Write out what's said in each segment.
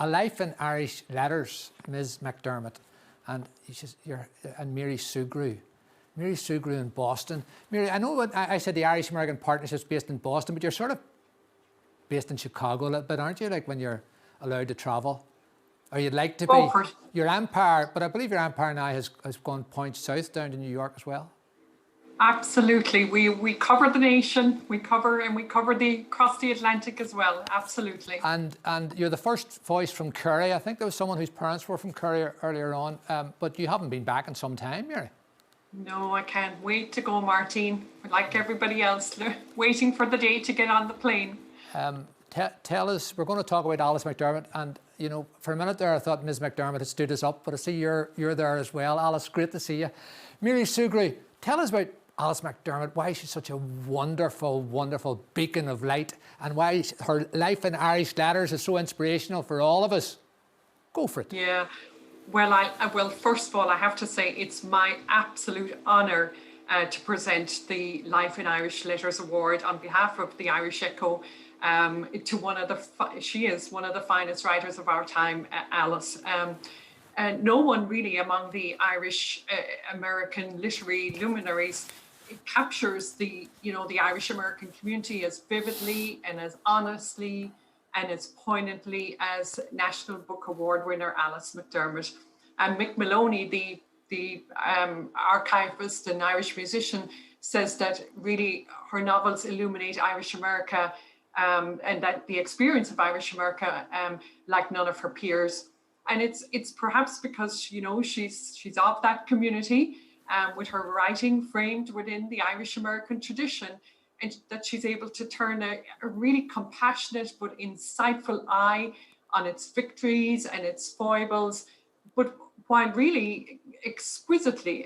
A Life in Irish Letters, Ms. McDermott, and Mary Sugrue. Mary Sugrue in Boston. Mary, I know what I said the Irish-American Partnership's based in Boston, but you're sort of based in Chicago a little bit, aren't you? Like when you're allowed to travel? Or you'd like to be. Your empire, but I believe your empire now has gone point south down to New York as well. Absolutely. We cover the nation, we cover across the Atlantic as well. Absolutely. And you're the first voice from Kerry. I think there was someone whose parents were from Kerry earlier on, but you haven't been back in some time, Mary. No, I can't wait to go, Martin. Like everybody else, waiting for the day to get on the plane. Tell us, we're going to talk about Alice McDermott, and you know, for a minute there I thought Ms. McDermott had stood us up, but I see you're there as well. Alice, great to see you. Mary Sugrue, tell us about Alice McDermott, why she's such a wonderful, wonderful beacon of light, and why her Life in Irish Letters is so inspirational for all of us. Go for it. Yeah, well, first of all, I have to say it's my absolute honour to present the Life in Irish Letters Award on behalf of the Irish Echo to she is one of the finest writers of our time, Alice. And no one really among the Irish American literary luminaries captures the Irish American community as vividly and as honestly and as poignantly as National Book Award winner Alice McDermott. And Mick Maloney, the archivist and Irish musician, says that really her novels illuminate Irish America and that the experience of Irish America like none of her peers. And it's perhaps because she's of that community, with her writing framed within the Irish American tradition, and that she's able to turn a really compassionate but insightful eye on its victories and its foibles, but while really exquisitely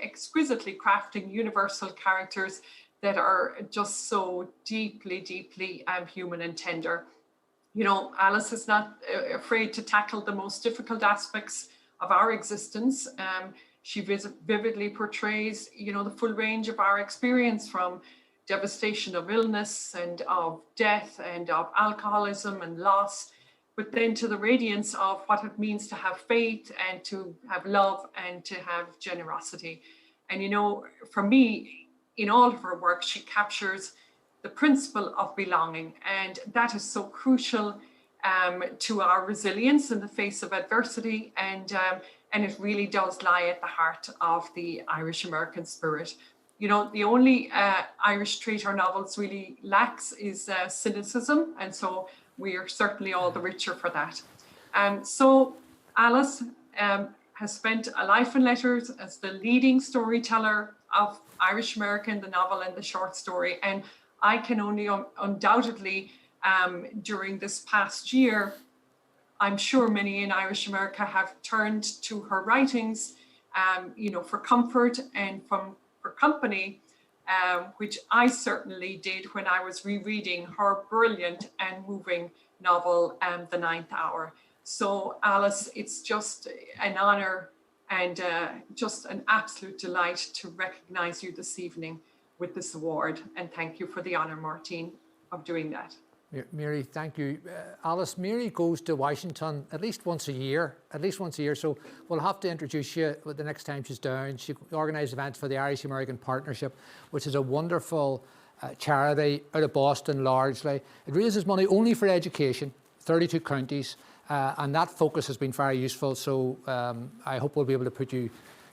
crafting universal characters that are just so deeply human and tender. You know, Alice is not afraid to tackle the most difficult aspects of our existence. She vividly portrays, the full range of our experience, from devastation of illness and of death and of alcoholism and loss, but then to the radiance of what it means to have faith and to have love and to have generosity. And, for me, in all of her work, she captures the principle of belonging, and that is so crucial to our resilience in the face of adversity, and it really does lie at the heart of the Irish American spirit. The only Irish trait our novels really lacks is cynicism, and so we are certainly all the richer for that. So Alice has spent a life in letters as the leading storyteller of Irish American, the novel and the short story, and I can only undoubtedly, during this past year, I'm sure many in Irish America have turned to her writings, for comfort and for company, which I certainly did when I was rereading her brilliant and moving novel, The Ninth Hour. So Alice, it's just an honour and just an absolute delight to recognise you this evening with this award, and thank you for the honour, Martine, of doing that. Mary, thank you. Alice, Mary goes to Washington at least once a year, so we'll have to introduce you the next time she's down. She organised events for the Irish-American Partnership, which is a wonderful charity out of Boston largely. It raises money only for education, 32 counties, and that focus has been very useful, so I hope we'll be able to put you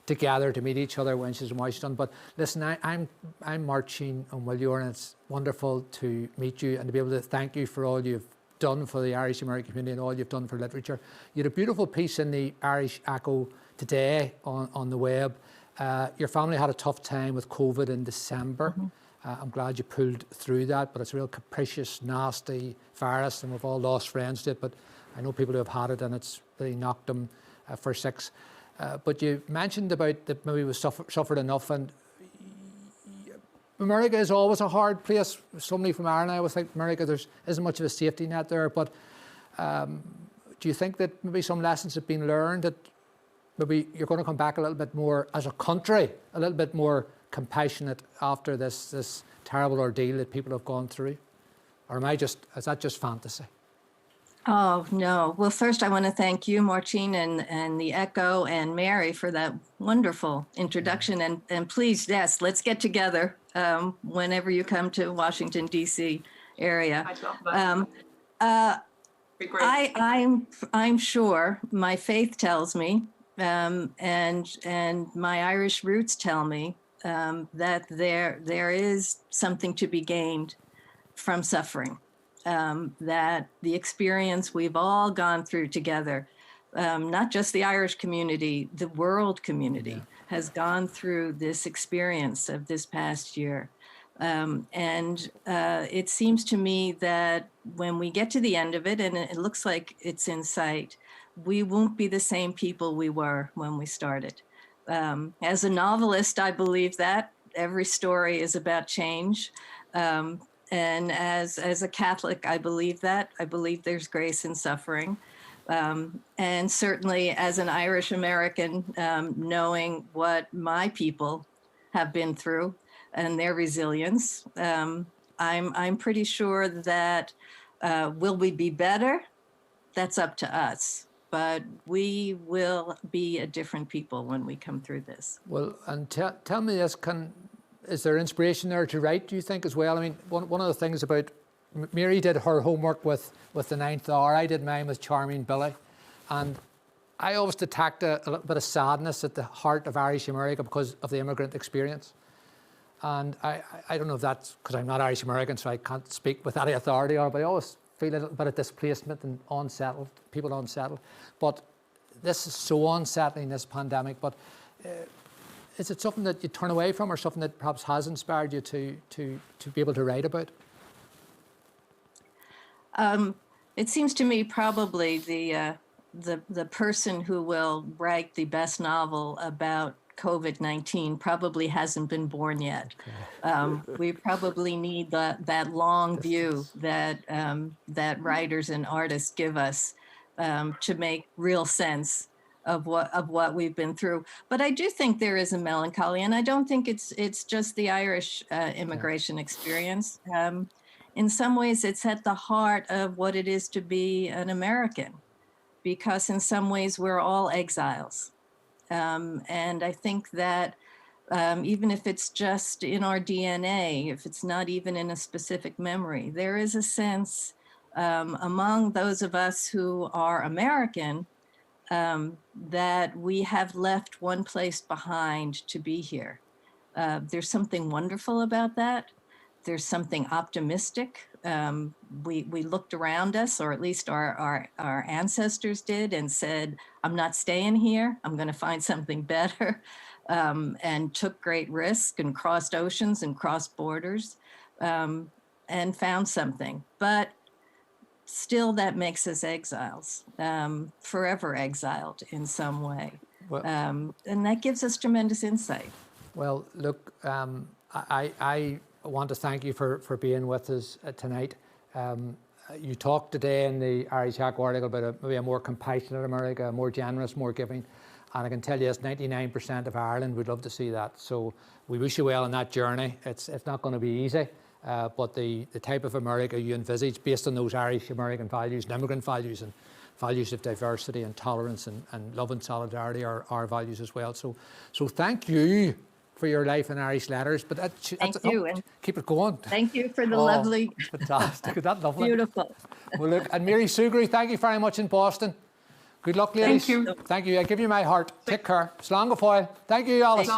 together to meet each other when she's in Washington. But listen, I'm marching on Willure, and it's wonderful to meet you and to be able to thank you for all you've done for the Irish American community and all you've done for literature. You had a beautiful piece in the Irish Echo today on the web. Your family had a tough time with COVID in December. Mm-hmm. I'm glad you pulled through that, but it's a real capricious, nasty virus, and we've all lost friends to it, but I know people who have had it and it's really knocked them for six. But you mentioned about that maybe we suffered enough, and America is always a hard place. Somebody from Ireland, I always think America, there isn't much of a safety net there, but do you think that maybe some lessons have been learned, that maybe you're going to come back a little bit more as a country, a little bit more compassionate after this terrible ordeal that people have gone through? Or is that just fantasy? Oh, no. Well, first, I want to thank you, Martine, and the Echo, and Mary for that wonderful introduction. And please, yes, let's get together whenever you come to Washington, D.C. area. I'd love that. Be great. I'm sure my faith tells me, and my Irish roots tell me that there is something to be gained from suffering. That the experience we've all gone through together, not just the Irish community, the world community has gone through this experience of this past year. And it seems to me that when we get to the end of it, and it looks like it's in sight, we won't be the same people we were when we started. As a novelist, I believe that every story is about change. And as a Catholic, I believe that. I believe there's grace in suffering. And certainly as an Irish American, knowing what my people have been through and their resilience, I'm pretty sure that will we be better? That's up to us. But we will be a different people when we come through this. Well, and tell me this, is there inspiration there to write, do you think, as well? I mean, one of the things about, Mary did her homework with the Ninth Hour, I did mine with Charming Billy, and I always detect a little bit of sadness at the heart of Irish America because of the immigrant experience. And I don't know if that's because I'm not Irish American, so I can't speak with any authority on it, but I always feel a little bit of displacement and unsettled, people unsettled. But this is so unsettling, this pandemic, but is it something that you turn away from, or something that perhaps has inspired you to be able to write about? It seems to me probably the person who will write the best novel about COVID-19 probably hasn't been born yet. Okay. We probably need that long view that writers and artists give us to make real sense of what we've been through. But I do think there is a melancholy, and I don't think it's just the Irish immigration experience. In some ways, it's at the heart of what it is to be an American, because in some ways we're all exiles. And I think that even if it's just in our DNA, if it's not even in a specific memory, there is a sense among those of us who are American that we have left one place behind to be here. There's something wonderful about that. There's something optimistic. We looked around us, or at least our ancestors did, and said, I'm not staying here. I'm going to find something better, and took great risk and crossed oceans and crossed borders and found something. But still, that makes us exiles, forever exiled in some way. Well, and that gives us tremendous insight. Well, look, I want to thank you for being with us tonight. You talked today in the Irish Echo article about maybe a more compassionate America, more generous, more giving. And I can tell you, it's 99% of Ireland would love to see that. So we wish you well on that journey. It's not going to be easy. But the type of America you envisage, based on those Irish American values and immigrant values and values of diversity and tolerance and love and solidarity, are our values as well. So thank you for your life in Irish letters. But thank you. And keep it going. Thank you for the lovely. Fantastic. Is that lovely? Beautiful. Well, look, and Mary Sugrue, thank you very much in Boston. Good luck, ladies. Thank you. Thank you. I give you my heart. Take care. Slán go fóill. Thank you, Alice.